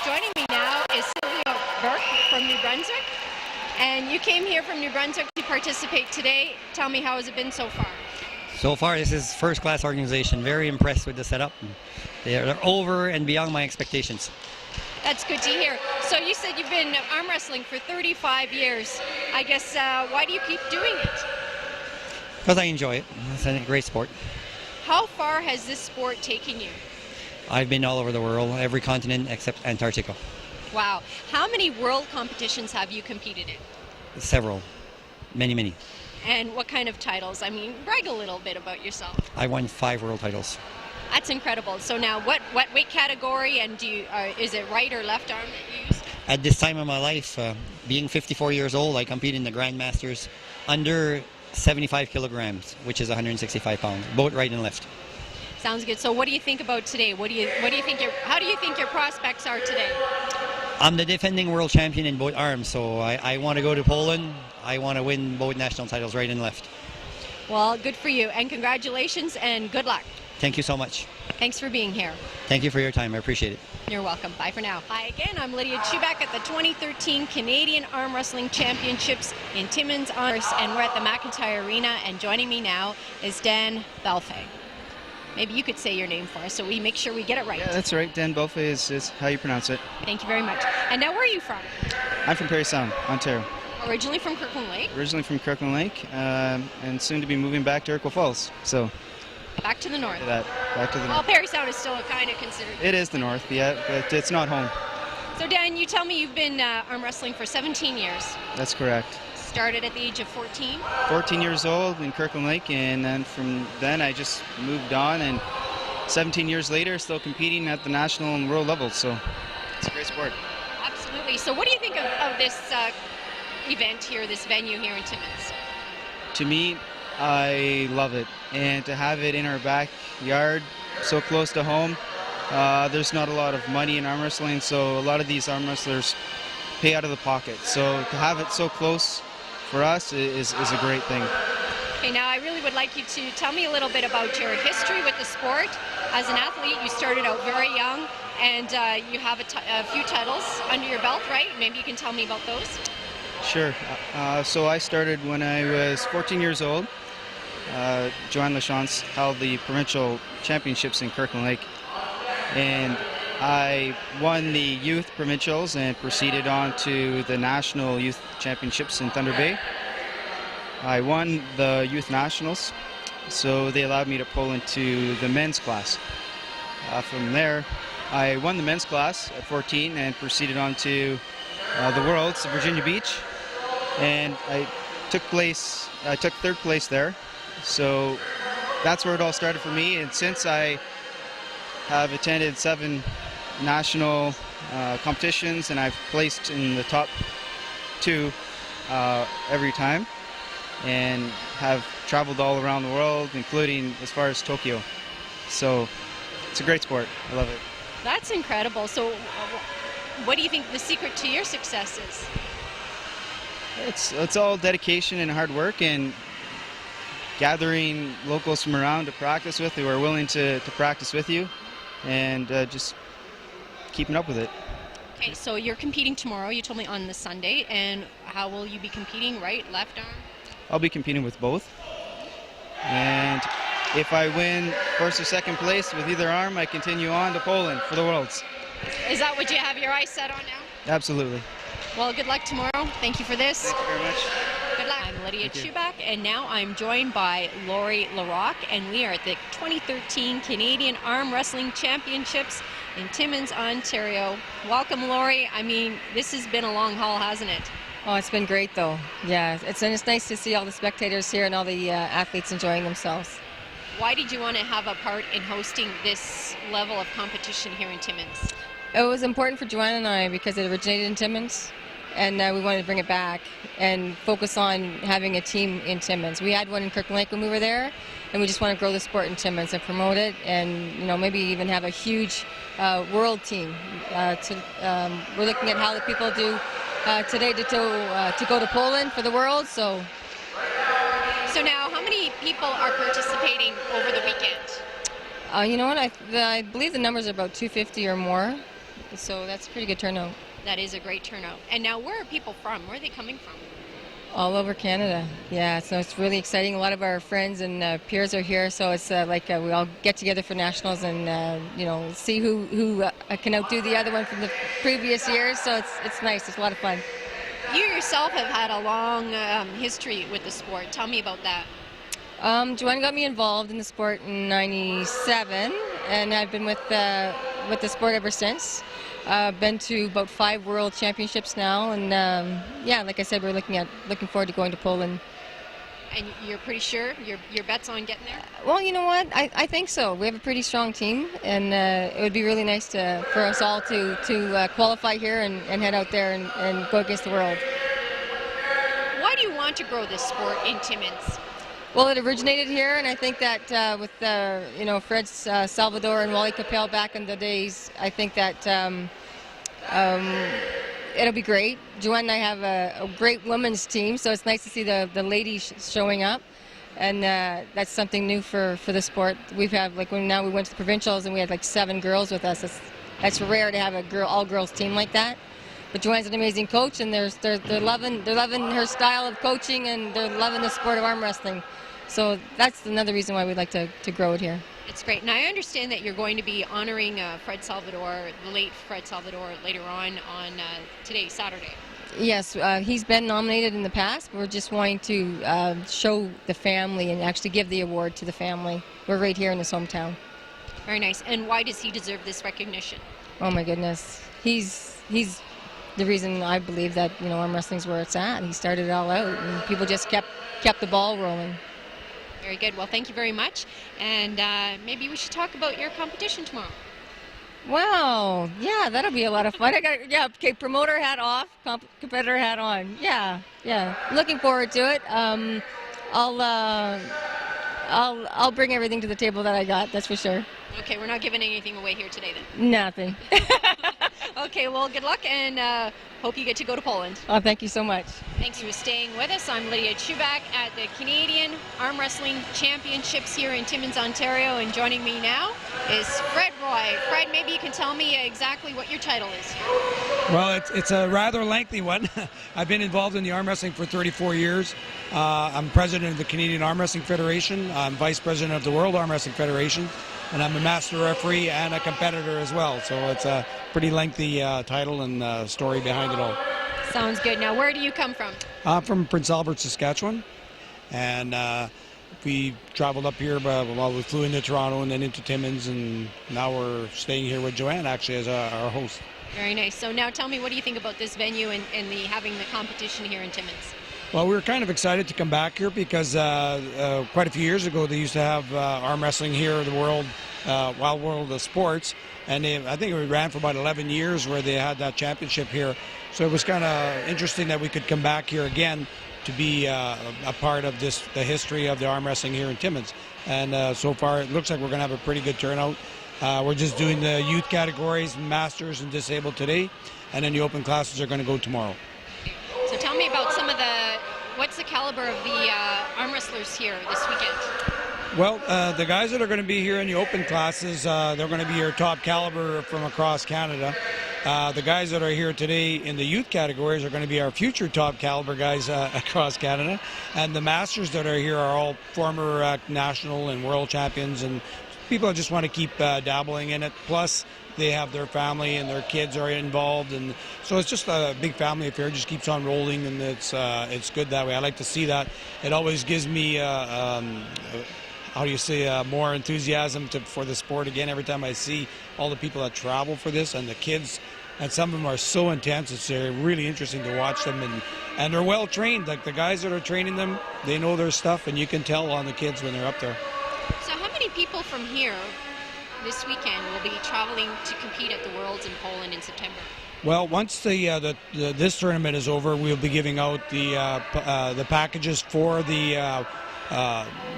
Joining me now is Sylvia Burke from New Brunswick. And you came here from New Brunswick to participate today. Tell me, how has it been so far? So far, this is first-class organization. Very impressed with the setup. They're over and beyond my expectations. That's good to hear. So you said you've been arm wrestling for 35 years. I guess, why do you keep doing it? Because I enjoy it. It's a great sport. How far has this sport taken you? I've been all over the world, every continent except Antarctica. Wow. How many world competitions have you competed in? Several. Many. And what kind of titles? I mean, brag a little bit about yourself. I won 5 world titles. That's incredible. So now, what weight category, and is it right or left arm that you use? At this time of my life, being 54 years old, I compete in the Grandmasters under 75 kilograms, which is 165 pounds, both right and left. Sounds good. So what do you think about today? How do you think your prospects are today? I'm the defending world champion in both arms, so I want to go to Poland. I want to win both national titles right and left. Well, good for you, and congratulations, and good luck. Thank you so much. Thanks for being here. Thank you for your time. I appreciate it. You're welcome. Bye for now. Hi again. I'm Lydia Chubak at the 2013 Canadian Arm Wrestling Championships in Timmins, and we're at the McIntyre Arena, and joining me now is Dan Belfay. Maybe you could say your name for us so we make sure we get it right. Yeah, that's right. Dan Belfay is how you pronounce it. Thank you very much. And now, where are you from? I'm from Parry Sound, Ontario. Originally from Kirkland Lake? Originally from Kirkland Lake, and soon to be moving back to Iroquois Falls. So back to the north. Back to the well, north. Parry Sound is still kind of considered. It is the north, yeah, but it's not home. So Dan, you tell me you've been arm wrestling for 17 years. That's correct. Started at the age of 14? 14 years old in Kirkland Lake, and then from then I just moved on, and 17 years later still competing at the national and world level, so it's a great sport. Absolutely. So what do you think of this event here, this venue here in Timmins? To me, I love it, and to have it in our backyard so close to home, there's not a lot of money in arm wrestling, so a lot of these arm wrestlers pay out of the pocket, so to have it so close for us is a great thing. Okay, now I really would like you to tell me a little bit about your history with the sport. As an athlete, you started out very young, and you have a few titles under your belt, right? Maybe you can tell me about those. Sure. So I started when I was 14 years old. Joanne Lachance held the provincial championships in Kirkland Lake, and I won the youth provincials and proceeded on to the national youth championships in Thunder Bay. I won the youth nationals, so they allowed me to pull into the men's class. From there, I won the men's class at 14 and proceeded on to the Worlds at Virginia Beach, and I took third place there. So that's where it all started for me, and since I have attended 7 national competitions, and I've placed in the top 2 every time, and have traveled all around the world, including as far as Tokyo. So it's a great sport. I love it. That's incredible. So what do you think the secret to your success is? It's all dedication and hard work, and gathering locals from around to practice with who are willing to practice with you, and just keeping up with it. Okay, so you're competing tomorrow, you told me, on the Sunday, and how will you be competing, right, left arm? I'll be competing with both, and if I win first or second place with either arm, I continue on to Poland for the Worlds. Is that what you have your eyes set on now? Absolutely. Well, good luck tomorrow. Thank you for this. Thank you very much. Good luck. I'm Lydia Chubak, and now I'm joined by Lori LaRocque, and we are at the 2013 Canadian Arm Wrestling Championships in Timmins, Ontario. Welcome, Lori. I mean, this has been a long haul, hasn't it? Oh, it's been great, though. Yeah, it's nice to see all the spectators here and all the athletes enjoying themselves. Why did you want to have a part in hosting this level of competition here in Timmins? It was important for Joanne and I because it originated in Timmins, and we wanted to bring it back and focus on having a team in Timmins. We had one in Kirkland Lake when we were there, and we just want to grow the sport in Timmins and promote it, and maybe even have a huge world team. We're looking at how the people do today to go to Poland for the World. So now, how many people are participating over the weekend? You know what? I believe the numbers are about 250 or more. So that's a pretty good turnout. That is a great turnout. And now, where are people from? Where are they coming from? All over Canada. Yeah, so it's really exciting. A lot of our friends and peers are here, so it's we all get together for nationals and see who can outdo the other one from the previous years. So it's nice. It's a lot of fun. You yourself have had a long history with the sport. Tell me about that. Joanne got me involved in the sport in '97, and I've been with the sport ever since. Been to about 5 world championships now, and like I said, we're looking forward to going to Poland. And you're pretty sure your bet's on getting there? Well, you know what? I think so. We have a pretty strong team, and it would be really nice for us all to qualify here and head out there and go against the world. Why do you want to grow this sport in Timmins? Well, it originated here, and I think that with Fred Salvador and Wally Capel back in the days, I think that it'll be great. Joanne and I have a great women's team, so it's nice to see the ladies showing up, and that's something new for the sport. We've had now we went to the provincials and we had 7 girls with us. That's rare to have a all girls team like that. But Joanne's an amazing coach, and they're loving her style of coaching, and they're loving the sport of arm wrestling. So that's another reason why we'd like to grow it here. It's great. And I understand that you're going to be honoring Fred Salvador, the late Fred Salvador, later on today, Saturday. Yes, he's been nominated in the past. We're just wanting to show the family and actually give the award to the family. We're right here in his hometown. Very nice. And why does he deserve this recognition? Oh my goodness. He's the reason I believe that arm wrestling's where it's at. He started it all out, and people just kept the ball rolling. Very good. Well, thank you very much. And maybe we should talk about your competition tomorrow. Wow. Yeah, that'll be a lot of fun. Okay, promoter hat off, competitor hat on. Yeah. Looking forward to it. I'll bring everything to the table that I got. That's for sure. Okay, we're not giving anything away here today then. Nothing. Okay, well, good luck, and hope you get to go to Poland. Oh, thank you so much. Thanks for staying with us. I'm Lydia Chubak at the Canadian Arm Wrestling Championships here in Timmins, Ontario, and joining me now is Fred Roy. Fred, maybe you can tell me exactly what your title is here. Well, it's a rather lengthy one. I've been involved in the arm wrestling for 34 years. I'm president of the Canadian Arm Wrestling Federation. I'm vice president of the World Arm Wrestling Federation. And I'm a master referee and a competitor as well. So it's a pretty lengthy title and story behind it all. Sounds good. Now, where do you come from? I'm from Prince Albert, Saskatchewan. And we traveled up here, we flew into Toronto and then into Timmins. And now we're staying here with Joanne, actually, as our host. Very nice. So now tell me, what do you think about this venue and having the competition here in Timmins? Well, we were kind of excited to come back here because quite a few years ago they used to have arm wrestling here, the Wild World of Sports, and I think it ran for about 11 years where they had that championship here. So it was kind of interesting that we could come back here again to be a part of the history of the arm wrestling here in Timmins. And so far it looks like we're going to have a pretty good turnout. We're just doing the youth categories, masters and disabled today, and then the open classes are going to go tomorrow. So tell me about what's the caliber of the arm wrestlers here this weekend? Well, the guys that are going to be here in the open classes, they're going to be your top caliber from across Canada. The guys that are here today in the youth categories are going to be our future top caliber guys across Canada. And the masters that are here are all former national and world champions, and people just want to keep dabbling in it. Plus, they have their family and their kids are involved, and so it's just a big family affair. It just keeps on rolling, and it's good that way. I like to see that. It always gives me more enthusiasm for the sport again every time I see all the people that travel for this and the kids, and some of them are so intense. It's really interesting to watch them, and they're well trained. Like the guys that are training them, they know their stuff, and you can tell on the kids when they're up there. So how many people from here this weekend will be traveling to compete at the Worlds in Poland in September? Well, once this tournament is over, we'll be giving out the packages for the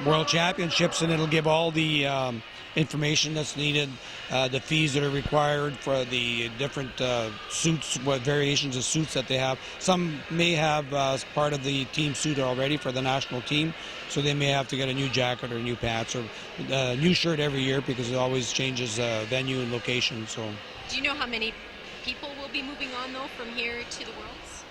World Championships, and it'll give all the information that's needed, the fees that are required for the different suits, what variations of suits that they have. Some may have part of the team suit already for the national team, so they may have to get a new jacket or new pants or a new shirt every year because it always changes venue and location. So, do you know how many people will be moving on, though, from here to the Worlds?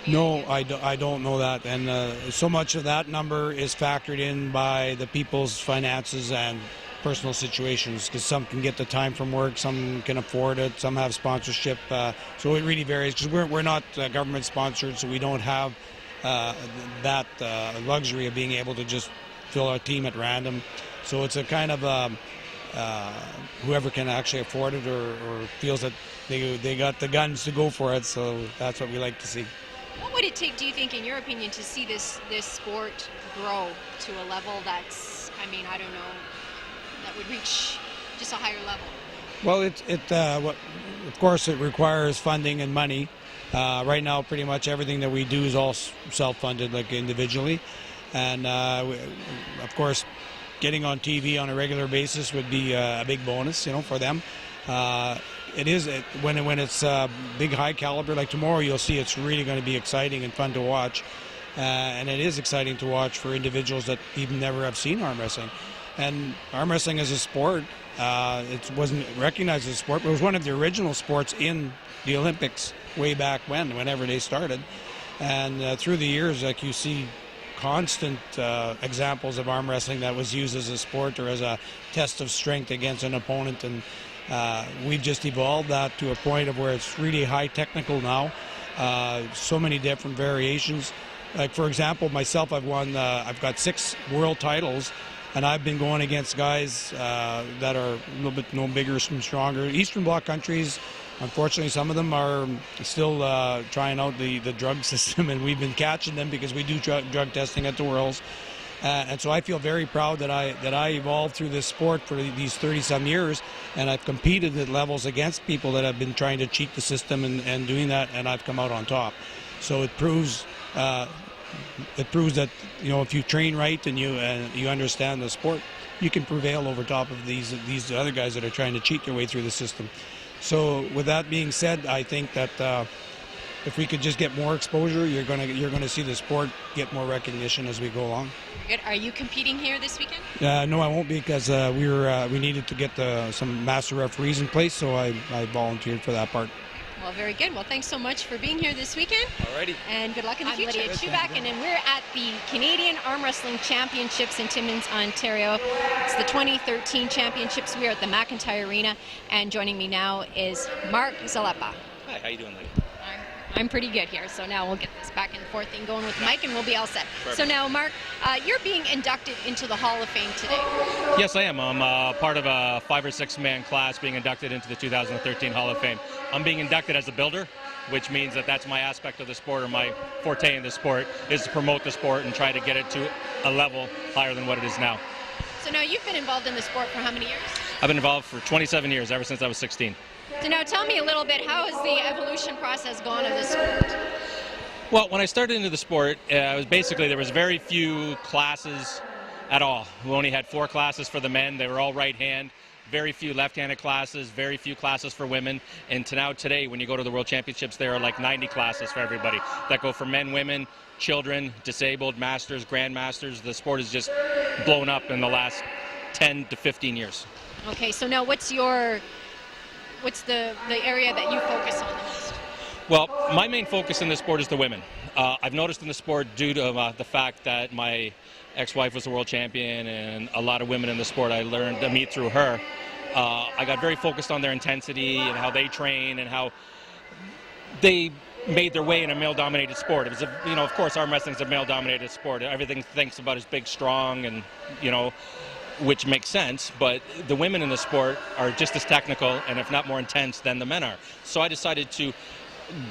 No, I don't know that. And so much of that number is factored in by the people's finances and personal situations, because some can get the time from work, some can afford it, some have sponsorship. So it really varies, because we're not government sponsored, so we don't have that luxury of being able to just fill our team at random. So it's a kind of whoever can actually afford it or feels that they got the guns to go for it. So that's what we like to see. What would it take, do you think, in your opinion, to see this sport grow to a level that's, I mean, I don't know, that would reach just a higher level? Well, of course, it requires funding and money. Right now, pretty much everything that we do is all self-funded, like individually. And of course, getting on TV on a regular basis would be a big bonus, for them. It is when it's big, high caliber like tomorrow. You'll see it's really going to be exciting and fun to watch, and it is exciting to watch for individuals that even never have seen arm wrestling. And arm wrestling as a sport, it wasn't recognized as a sport, but it was one of the original sports in the Olympics way back whenever they started. And through the years, like you see constant examples of arm wrestling that was used as a sport or as a test of strength against an opponent, and we've just evolved that to a point of where it's really high technical now. So many different variations. Like, for example, myself, I've got 6 world titles, and I've been going against guys that are a little bit bigger and stronger. Eastern Bloc countries, unfortunately, some of them are still trying out the drug system, and we've been catching them because we do drug testing at the Worlds. And so I feel very proud that I evolved through this sport for these 30-some years, and I've competed at levels against people that have been trying to cheat the system and doing that, and I've come out on top. So it proves that if you train right and you understand the sport, you can prevail over top of these other guys that are trying to cheat their way through the system. So with that being said, I think that if we could just get more exposure, you're going to see the sport get more recognition as we go along. Good. Are you competing here this weekend? No, I won't be, because we needed to get some master referees in place, so I volunteered for that part. Well, very good. Well, thanks so much for being here this weekend. Alrighty. And good luck in the future. I'm Lydia Good, Chubak, and we're at the Canadian Arm Wrestling Championships in Timmins, Ontario. It's the 2013 Championships. We are at the McIntyre Arena, and joining me now is Mark Zalepa. Hi, how you doing, Lydia? I'm pretty good here, so now we'll get this back and forth thing going with Mike, and we'll be all set. Perfect. So now, Mark, you're being inducted into the Hall of Fame today. Yes, I am. I'm part of a 5 or 6 man class being inducted into the 2013 Hall of Fame. I'm being inducted as a builder, which means that that's my aspect of the sport, or my forte in the sport, is to promote the sport and try to get it to a level higher than what it is now. So now you've been involved in the sport for how many years? I've been involved for 27 years, ever since I was 16. So now tell me a little bit, how has the evolution process gone of the sport? Well, when I started into the sport, there was very few classes at all. We only had 4 classes for the men. They were all right hand. Very few left-handed classes, very few classes for women. And today, when you go to the World Championships, there are like 90 classes for everybody that go for men, women, children, disabled, masters, grandmasters. The sport has just blown up in the last 10 to 15 years. Okay, so now what's the area that you focus on the most? Well, my main focus in the sport is the women. I've noticed in the sport, due to the fact that my ex-wife was a world champion and a lot of women in the sport I learned to meet through her, I got very focused on their intensity and how they train and how they made their way in a male-dominated sport. It was, of course, arm wrestling is a male-dominated sport. Everything thinks about is big, strong, and, which makes sense, but the women in the sport are just as technical and if not more intense than the men are. So I decided to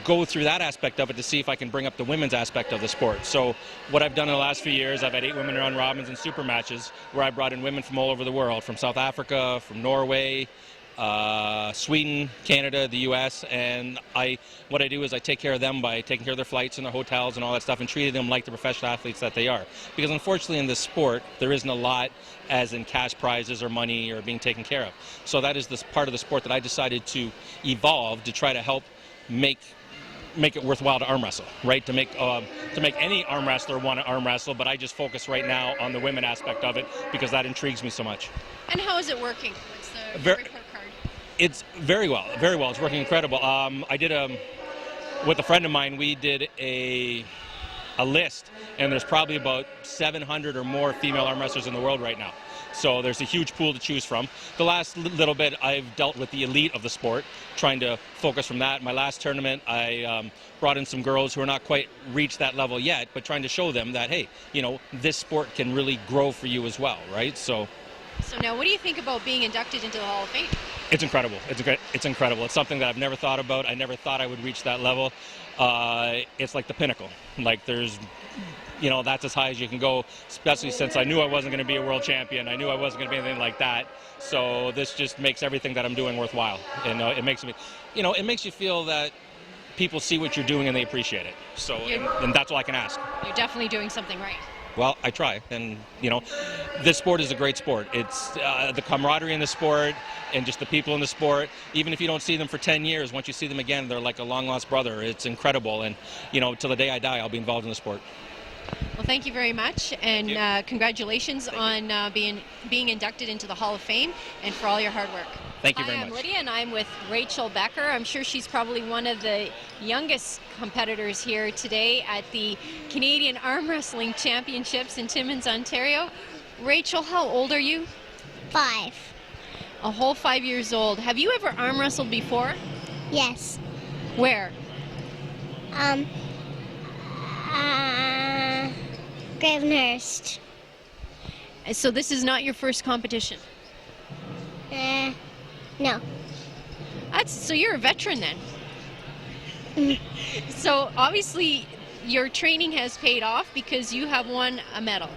go through that aspect of it to see if I can bring up the women's aspect of the sport. So what I've done in the last few years, I've had 8 women run robins and super matches where I brought in women from all over the world, from South Africa, from Norway, Sweden, Canada, the US, and what I do is I take care of them by taking care of their flights and their hotels and all that stuff, and treating them like the professional athletes that they are. Because unfortunately in this sport, there isn't a lot as in cash prizes or money or being taken care of. So that is this part of the sport that I decided to evolve to try to help make it worthwhile to arm wrestle, right? To make any arm wrestler want to arm wrestle, but I just focus right now on the women aspect of it because that intrigues me so much. And how is it working? What's the Very, report card? It's very well, very well. It's working incredible. I did with a friend of mine. We did a list, and there's probably about 700 or more female arm wrestlers in the world right now. So there's a huge pool to choose from. The last little bit, I've dealt with the elite of the sport, trying to focus from that. My last tournament, I brought in some girls who are not quite reached that level yet, but trying to show them that, hey, you know, this sport can really grow for you as well, right? So now, what do you think about being inducted into the Hall of Fame? it's incredible. It's incredible. It's something that I've never thought about. I never thought I would reach that level. It's like the pinnacle. Like there's, you know, that's as high as you can go, especially since I knew I wasn't going to be a world champion. I knew I wasn't going to be anything like that. So this just makes everything that I'm doing worthwhile. And it makes me, you know, it makes you feel that people see what you're doing and they appreciate it. So, and that's all I can ask. You're definitely doing something right. Well, I try, and you know, this sport is a great sport. It's the camaraderie in the sport, and just the people in the sport. Even if you don't see them for 10 years, once you see them again, they're like a long-lost brother. It's incredible, and you know, till the day I die, I'll be involved in the sport. Well, thank you very much, and congratulations on being inducted into the Hall of Fame, and for all your hard work. Thank you very Hi, I'm much. Lydia, and I'm with Rachel Becker. I'm sure she's probably one of the youngest competitors here today at the Canadian Arm Wrestling Championships in Timmins, Ontario. Rachel, how old are you? 5. A whole 5 years old. Have you ever arm wrestled before? Yes. Where? Gravenhurst. So this is not your first competition? No. So you're a veteran then? So obviously your training has paid off because you have won a medal.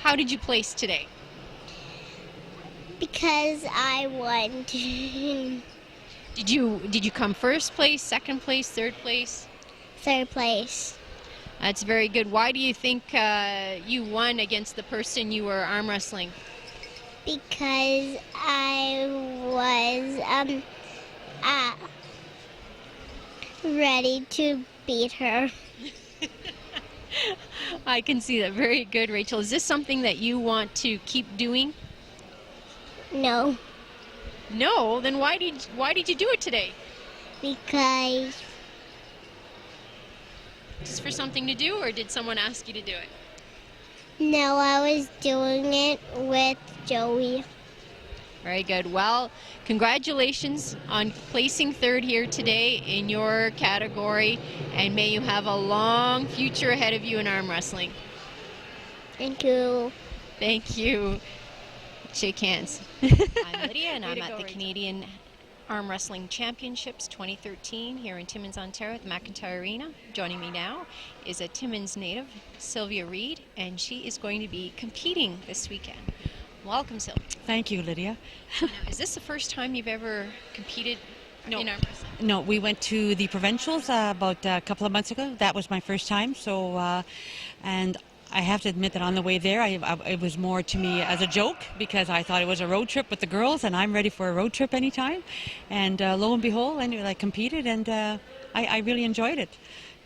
How did you place today? Because I won. Did you come first place, second place, third place? 3rd place. That's very good. Why do you think you won against the person you were arm wrestling? Because I was ready to beat her. I can see that. Very good, Rachel. Is this something that you want to keep doing? No. No? Then why did you do it today? Because Just for something to do, or did someone ask you to do it? no, I was doing it with Joey. Very good. Well, congratulations on placing 3rd here today in your category, and may you have a long future ahead of you in arm wrestling. Thank you. Thank you. Shake hands. I'm Lydia, and I'm at the Canadian Arm Wrestling Championships 2013 here in Timmins, Ontario at the McIntyre Arena. Joining me now is a Timmins native, Sylvia Reed, and she is going to be competing this weekend. Welcome, Sylvia. Thank you, Lydia. Now, is this the first time you've ever competed in arm wrestling? No, we went to the provincials about a couple of months ago. That was my first time. So, and I have to admit that on the way there, it was more to me as a joke because I thought it was a road trip with the girls, and I'm ready for a road trip anytime. And lo and behold, I competed, and I really enjoyed it.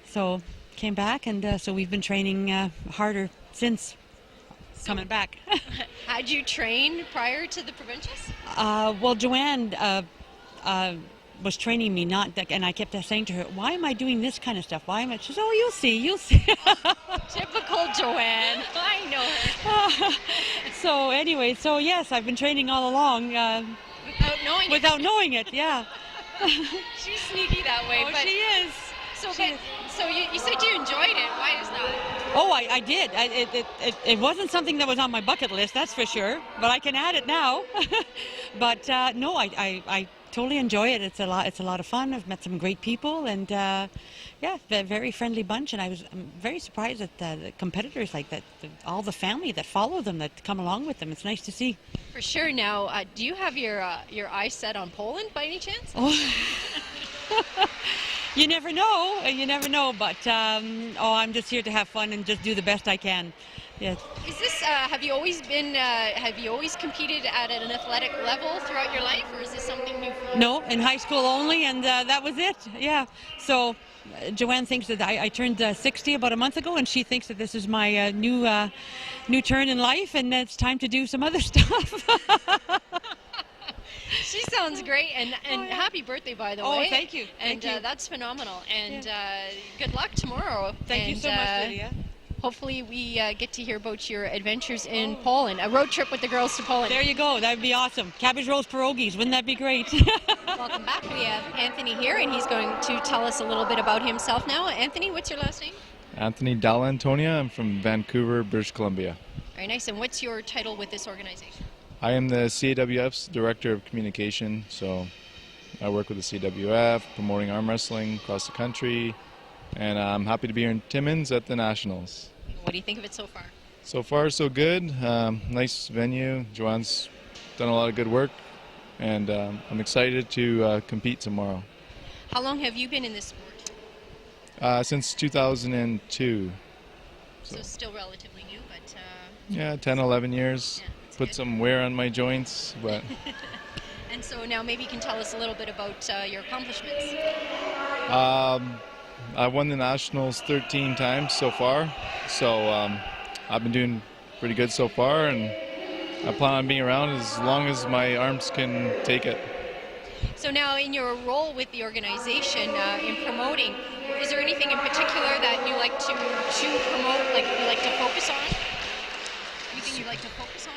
So came back, and so we've been training harder since coming back. Had you trained prior to the provincials? Well, Joanne was training me, and I kept saying to her, "Why am I doing this kind of stuff? Why am I?" She says, "Oh, you'll see, you'll see." Typical Joanne. I know her. So anyway, so yes, I've been training all along Without knowing it. Yeah. She's sneaky that way. Oh, but she is. So you said you enjoyed it. Why is that? Oh, I did. It wasn't something that was on my bucket list, that's for sure. But I can add it now. But no, I totally enjoy it. It's a lot of fun. I've met some great people, and yeah, a very friendly bunch. And I'm very surprised at the competitors like that, all the family that follow them, that come along with them. It's nice to see. For sure. Now, do you have your eyes set on Poland by any chance? Oh. You never know. You never know. But I'm just here to have fun and just do the best I can. Yeah. Is this? Have you always been? Have you always competed at an athletic level throughout your life, or is this something new for you? No, in high school only, and that was it. Yeah. So Joanne thinks that I turned 60 about a month ago, and she thinks that this is my new turn in life, and it's time to do some other stuff. She sounds great, and happy birthday, by the way. Oh, thank you. And Thank you. that's phenomenal. And good luck tomorrow. Thank you so much, Lydia. Hopefully we get to hear about your adventures in Poland. A road trip with the girls to Poland. There you go. That would be awesome. Cabbage rolls, pierogies. Wouldn't that be great? Welcome back. We have Anthony here, and he's going to tell us a little bit about himself now. Anthony, what's your last name? Anthony Dall'Antonia. I'm from Vancouver, British Columbia. Very nice. And what's your title with this organization? I am the CAWF's Director of Communication, so I work with the CAWF, promoting arm wrestling across the country, and I'm happy to be here in Timmins at the Nationals. What do you think of it so far? So far, so good. Nice venue. Joanne's done a lot of good work, and I'm excited to compete tomorrow. How long have you been in this sport? Since 2002. So still relatively new, but... Yeah, 10, 11 years. Yeah, Put good. some wear on my joints, but... And so now maybe you can tell us a little bit about your accomplishments. I won the Nationals 13 times so far, so I've been doing pretty good so far, and I plan on being around as long as my arms can take it. So now in your role with the organization in promoting, is there anything in particular that you like to promote, like you like to focus on? Anything you like to focus on?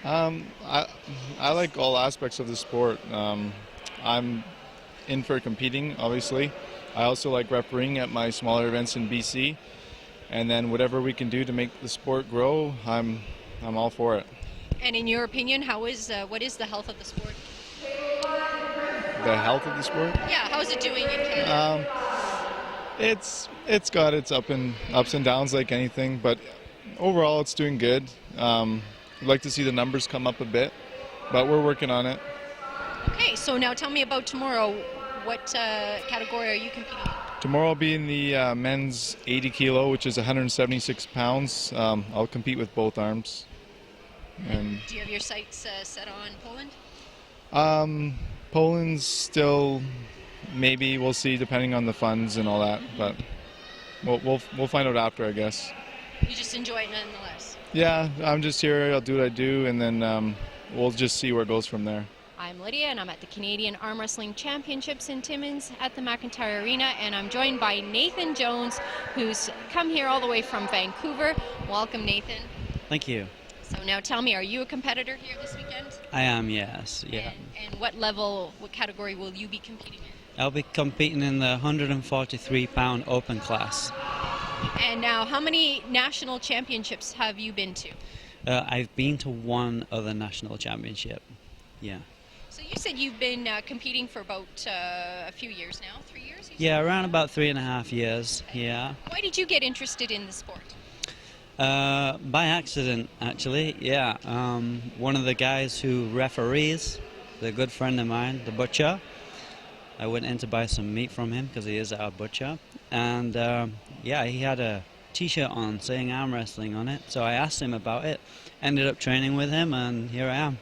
I like all aspects of the sport. I'm in for competing, obviously. I also like refereeing at my smaller events in BC, and then whatever we can do to make the sport grow, I'm all for it. And in your opinion, what is the health of the sport? The health of the sport? Yeah, how's it doing in Canada? It's got its ups and downs like anything, but overall it's doing good. I'd like to see the numbers come up a bit, but we're working on it. Okay, so now tell me about tomorrow. What category are you competing in? Tomorrow I'll be in the men's 80 kilo, which is 176 pounds. I'll compete with both arms. And do you have your sights set on Poland? Poland's still, maybe, we'll see, depending on the funds and all that, but we'll find out after, I guess. You just enjoy it nonetheless? Yeah, I'm just here, I'll do what I do, and then we'll just see where it goes from there. I'm Lydia, and I'm at the Canadian Arm Wrestling Championships in Timmins at the McIntyre Arena, and I'm joined by Nathan Jones, who's come here all the way from Vancouver. Welcome, Nathan. Thank you. So now tell me, are you a competitor here this weekend? I am, yes. Yeah. And what category will you be competing in? I'll be competing in the 143-pound open class. And now, how many national championships have you been to? I've been to one other national championship. Yeah. So you said you've been competing for about a few years now, 3 years? Yeah, around about 3.5 years, yeah. Why did you get interested in the sport? By accident, actually, yeah. One of the guys who referees, a good friend of mine, the butcher, I went in to buy some meat from him because he is our butcher. And yeah, he had a t-shirt on saying arm wrestling on it. So I asked him about it, ended up training with him, and here I am.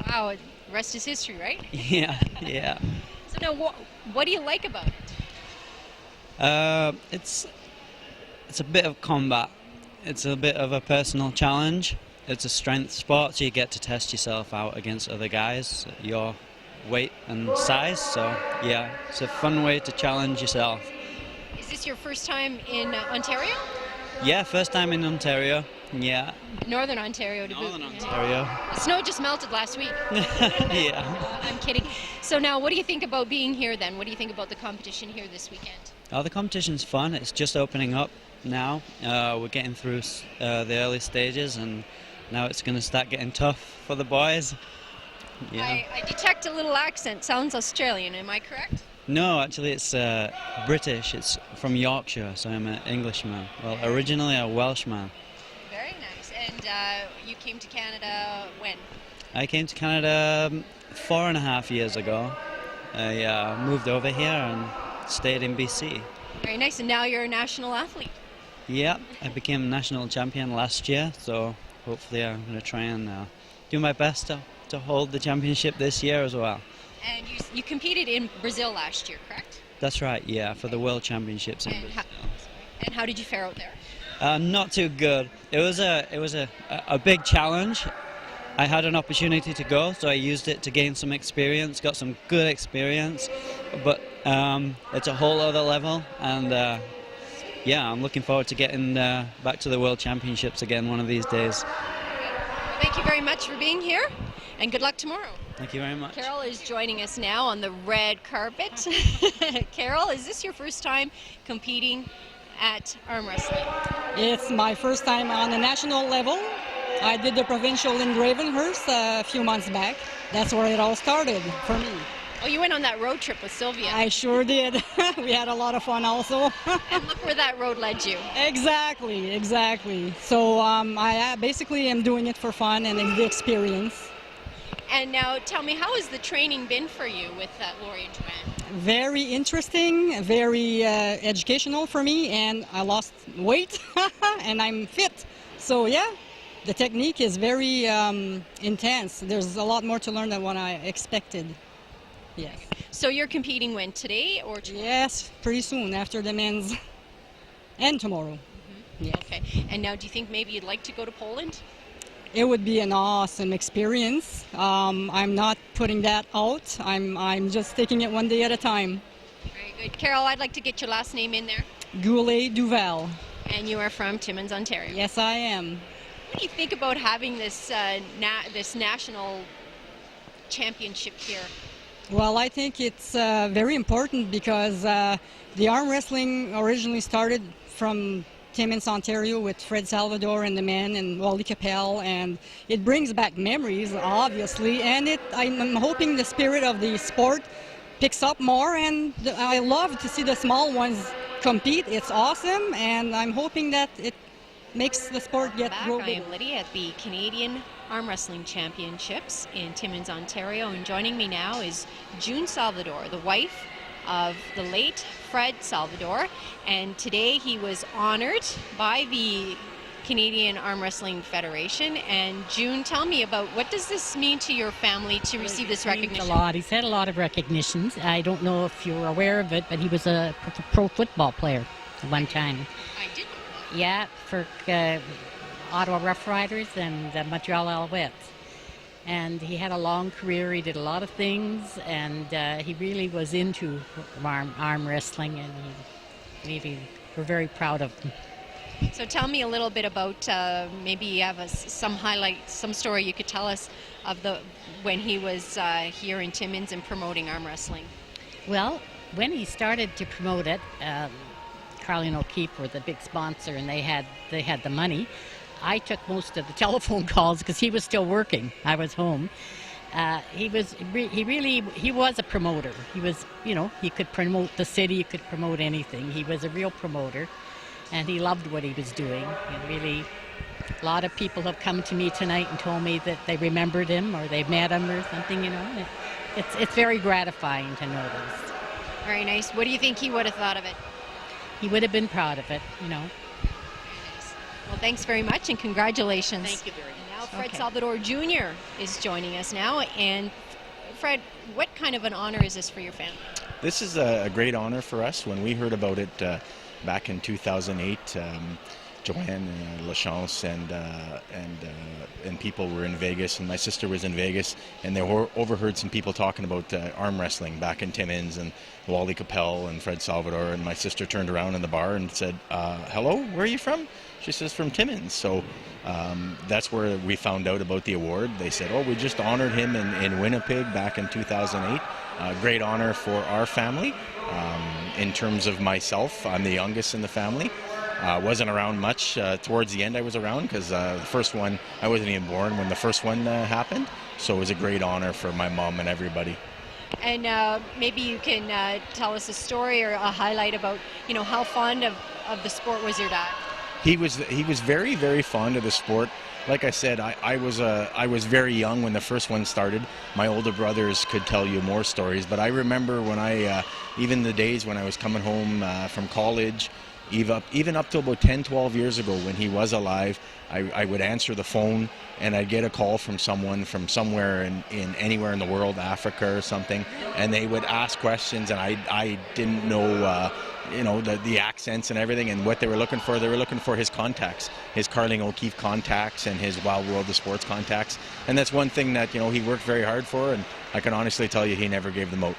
Wow, the rest is history, right? Yeah, yeah. So now, what do you like about it? It's a bit of combat. It's a bit of a personal challenge. It's a strength sport, so you get to test yourself out against other guys, your weight and size. So yeah, it's a fun way to challenge yourself. Is this your first time in Ontario? Yeah, first time in Ontario. Yeah. Northern Ontario to boot. Northern Ontario. The snow just melted last week. Yeah. I'm kidding. So now, what do you think about being here then? What do you think about the competition here this weekend? Oh, the competition's fun. It's just opening up now. We're getting through the early stages, and now it's going to start getting tough for the boys. Yeah. I detect a little accent. Sounds Australian. Am I correct? No, actually it's British. It's from Yorkshire, so I'm an Englishman. Well, originally a Welshman. Very nice. And you came to Canada when? I came to Canada 4.5 years ago. I moved over here and stayed in BC. Very nice. And now you're a national athlete. Yeah, I became national champion last year, so hopefully I'm going to try and do my best to hold the championship this year as well. And you competed in Brazil last year, correct? That's right, yeah, for the World Championships in And Brazil. And how did you fare out there? Not too good. It was a big challenge. I had an opportunity to go, so I used it to gain some experience, got some good experience, but it's a whole other level, and yeah, I'm looking forward to getting back to the World Championships again one of these days. Thank you very much for being here, and good luck tomorrow. Thank you very much. Carol is joining us now on the red carpet. Carol, is this your first time competing at arm wrestling? It's my first time on the national level. I did the provincial in Gravenhurst a few months back. That's where it all started for me. Oh, you went on that road trip with Sylvia. I sure did. We had a lot of fun also. And look where that road led you. Exactly. So I basically am doing it for fun and the experience. And now tell me, how has the training been for you with Lori and Joanne? Very interesting, very educational for me, and I lost weight and I'm fit. So yeah, the technique is very intense. There's a lot more to learn than what I expected. Yes. So you're competing when, today or tomorrow? Yes, pretty soon after the men's and tomorrow. Yes. Okay. And now do you think maybe you'd like to go to Poland? It would be an awesome experience. I'm not putting that out. I'm just taking it one day at a time. Very good. Carol, I'd like to get your last name in there. Goulet Duval. And you are from Timmins, Ontario. Yes, I am. What do you think about having this this national championship here? Well, I think it's very important because the arm wrestling originally started from Timmins, Ontario, with Fred Salvador and the men and Wally Capel, and it brings back memories, obviously, and I'm hoping the spirit of the sport picks up more, and I love to see the small ones compete. It's awesome, and I'm hoping that it makes the sport grow I bigger. am Lydia at the Canadian Arm Wrestling Championships in Timmins, Ontario, and joining me now is June Salvador, the wife of the late Fred Salvador, and today he was honored by the Canadian Arm Wrestling Federation. And June, tell me about, what does this mean to your family to receive this recognition? A lot. He's had a lot of recognitions. I don't know if you're aware of it, but he was a pro football player at one time. I didn't. Yeah, for Ottawa Rough Riders and Montreal Alouettes. And he had a long career. He did a lot of things, and he really was into arm wrestling, and we're very proud of him. So tell me a little bit about, maybe you have some story you could tell us of when he was here in Timmins and promoting arm wrestling. Well, when he started to promote it, Carly and O'Keefe were the big sponsor, and they had the money. I took most of the telephone calls because he was still working. I was home. He was a promoter. He was, he could promote the city, he could promote anything. He was a real promoter, and he loved what he was doing. And really, a lot of people have come to me tonight and told me that they remembered him or they met him or something. It's very gratifying to know this. Very nice. What do you think he would have thought of it? He would have been proud of it, Well, thanks very much, and congratulations. Thank you very much. Now Fred Salvador Jr. is joining us now. And Fred, what kind of an honor is this for your family? This is a great honor for us. When we heard about it back in 2008, Joanne Lachance and people were in Vegas, and my sister was in Vegas, and they overheard some people talking about arm wrestling back in Timmins, and Wally Capel and Fred Salvador, and my sister turned around in the bar and said, hello, where are you from? She says, from Timmins. So that's where we found out about the award. They said, we just honored him in Winnipeg back in 2008. Great honor for our family. In terms of myself, I'm the youngest in the family. Wasn't around much. Towards the end I was around because the first one, I wasn't even born when the first one happened. So it was a great honor for my mom and everybody. And maybe you can tell us a story or a highlight about, how fond of the sport was your dad? he was very, very fond of the sport. Like I said, I was very young when the first one started. My older brothers could tell you more stories, but I remember when even the days when I was coming home from college, even up to about 10, 12 years ago when he was alive, I would answer the phone and I'd get a call from someone from somewhere in anywhere in the world, Africa or something, and they would ask questions, and I didn't know the accents and everything and what they were looking for. They were looking for his contacts, his Carling O'Keefe contacts and his Wild World of Sports contacts, and that's one thing that he worked very hard for, and I can honestly tell you he never gave them out.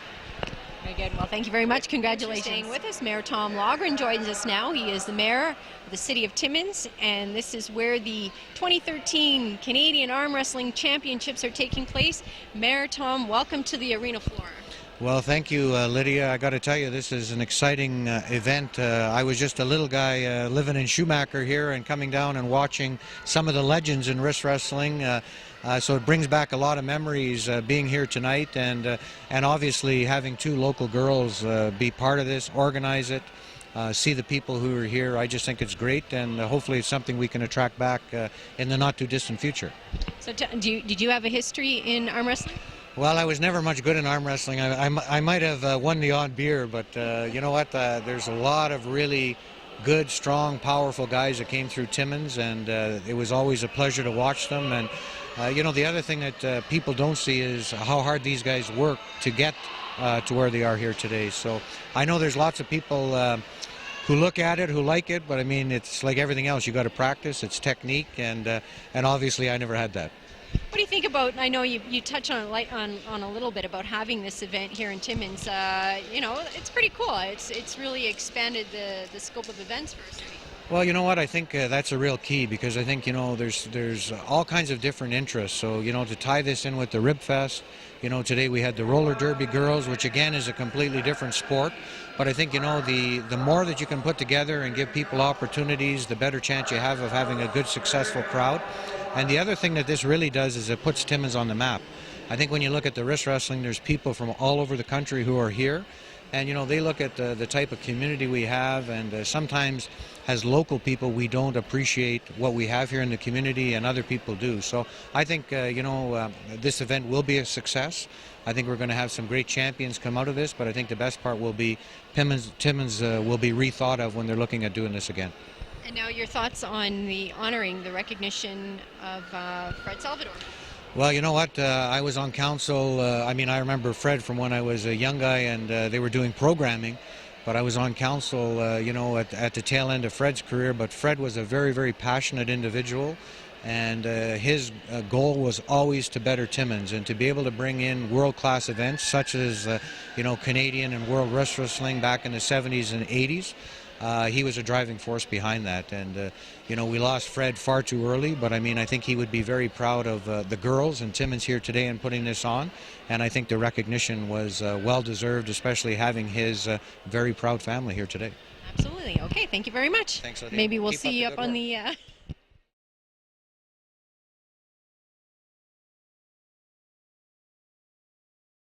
Very good. Well, thank you very much. Congratulations. Staying with us, Mayor Tom Logren joins us now. He is the mayor of the city of Timmins, and this is where the 2013 Canadian Arm Wrestling Championships are taking place. Mayor Tom, welcome to the arena floor. Well, thank you, Lydia. I got to tell you, this is an exciting event. I was just a little guy living in Schumacher here and coming down and watching some of the legends in wrist wrestling. So it brings back a lot of memories being here tonight, and obviously having two local girls be part of this, organize it, see the people who are here. I just think it's great, and hopefully it's something we can attract back in the not too distant future. So did you have a history in arm wrestling? Well, I was never much good in arm wrestling. I might have won the odd beer, but you know what? There's a lot of really good, strong, powerful guys that came through Timmins, and it was always a pleasure to watch them. And the other thing that people don't see is how hard these guys work to get to where they are here today. So I know there's lots of people who look at it, who like it, but I mean, it's like everything else. You got to practice. It's technique, and obviously I never had that. What do you think about, I know you touched on a little bit about having this event here in Timmins. It's pretty cool. It's really expanded the scope of events for us. Well, you know what? I think that's a real key, because I think, there's all kinds of different interests. So, to tie this in with the Rib Fest, today we had the roller derby girls, which again is a completely different sport. But I think, the more that you can put together and give people opportunities, the better chance you have of having a good, successful crowd. And the other thing that this really does is it puts Timmins on the map. I think when you look at the wrist wrestling, there's people from all over the country who are here. And, they look at the type of community we have, and sometimes as local people we don't appreciate what we have here in the community, and other people do. So I think, this event will be a success. I think we're going to have some great champions come out of this, but I think the best part will be Timmins will be rethought of when they're looking at doing this again. And now your thoughts on the recognition of Fred Salvador. Well, you know what? I was on council. I remember Fred from when I was a young guy, and they were doing programming. But I was on council, at the tail end of Fred's career. But Fred was a very, very passionate individual, and his goal was always to better Timmins and to be able to bring in world-class events such as, Canadian and World Wrist Wrestling back in the 70s and 80s. He was a driving force behind that, and we lost Fred far too early, but I think he would be very proud of the girls and Timmins here today and putting this on, and I think the recognition was well deserved, especially having his very proud family here today. Absolutely. Okay, thank you very much. Thanks, Lydia. Maybe we'll Keep see you up up the on the